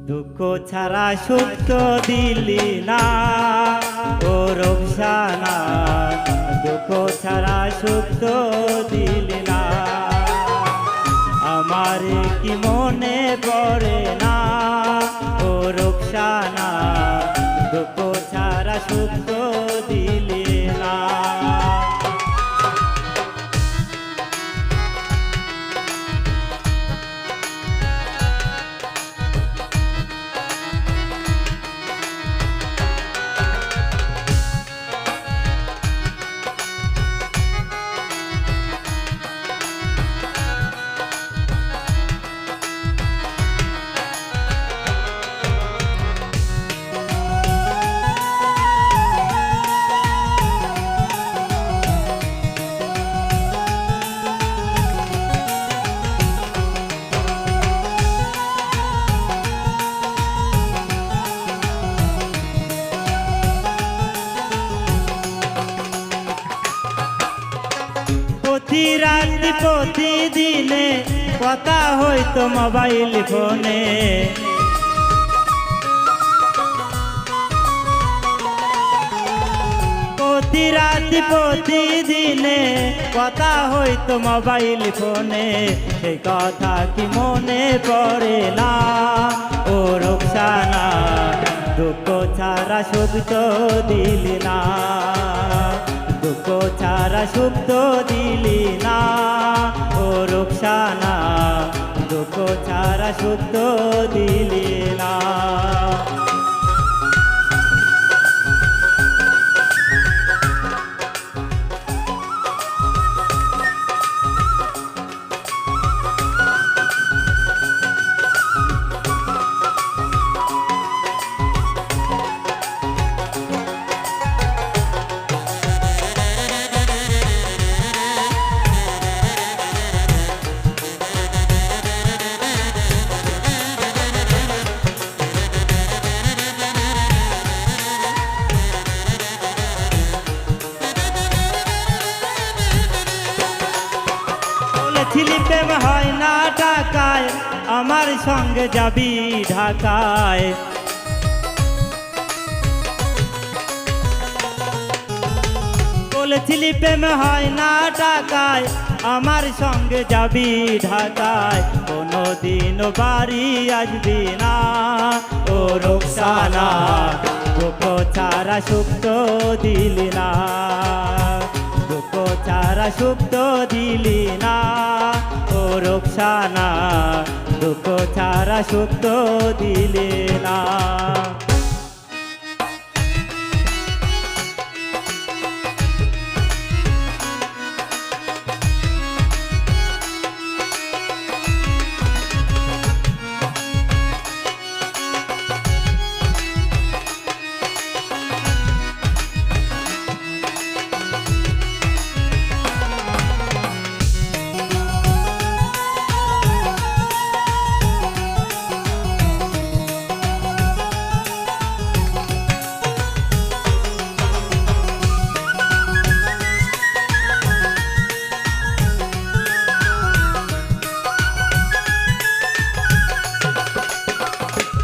দুঃখ ছাড়া সুখ তো দিলি না ও রোকসানা, দুঃখ ছাড়া সুখ তো দিলি না। আমার কি মনে পড়ে না ও রোকসানা, দুঃখ ছাড়া সুখ তো দিলি না। প্রতি রাত্রি প্রতিদিনে কথা হইতো মোবাইল ফোনে, প্রতি রাত্রি প্রতিদিনে কথা হইতো মোবাইল ফোনে। সেই কথা কি মনে পড়ে না ও রোকসানা, দুঃখ ছাড়া সুখ তো দিলি না, দুঃখ ছাড়া সুখ তো দিলি না ও রোকসানা, দুঃখ ছাড়া সুখ তো দিলি না। বলেছিলি প্রেম হয় না ঢাকায়, আমার সঙ্গে যাবি ঢাকায়। বলেছিলি প্রেম হয় না ঢাকায়, আমার সঙ্গে যাবি ঢাকায়। কোনোদিন বাড়ি আসবি না ও রোকসানা, দুঃখ ছাড়া সুখ তো দিলি না, দুঃখ ছাড়া সুখ তো দিলি না ও রোকসানা, দুঃখ ছাড়া সুখ তো দিলি না।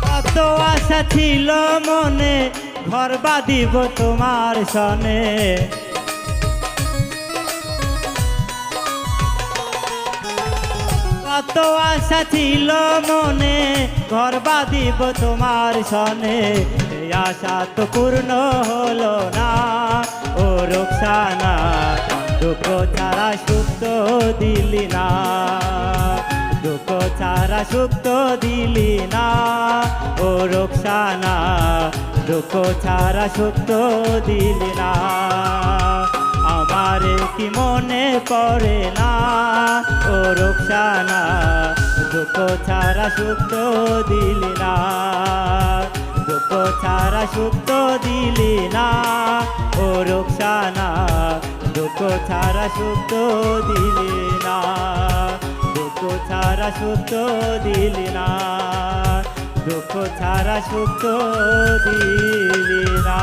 কত আশা ছিল মনে, ঘর বাঁধিব তোমার সনে। কত আশা ছিল মনে, ঘর বাঁধিব তোমার সনে। এই আশা তো পূর্ণ হলো না ও রোকসানা, দুঃখ ছাড়া সুখ তো দিলি না, দুঃখ ছাড়া সুখ তো দিলি না ও রোকসানা, দুঃখ ছাড়া সুখ তো দিলি না। আমার কি মনে পড়ে না ও রোকসানা, দুঃখ ছাড়া সুখ তো দিলি না, দুঃখ ছাড়া সুখ তো দিলি না ও রোকসানা, দুঃখ ছাড়া সুখ তো দিলি না, দুঃখ ছাড়া সুখ তো দিলি না, দুঃখ ছাড়া সুখ তো দিলি না।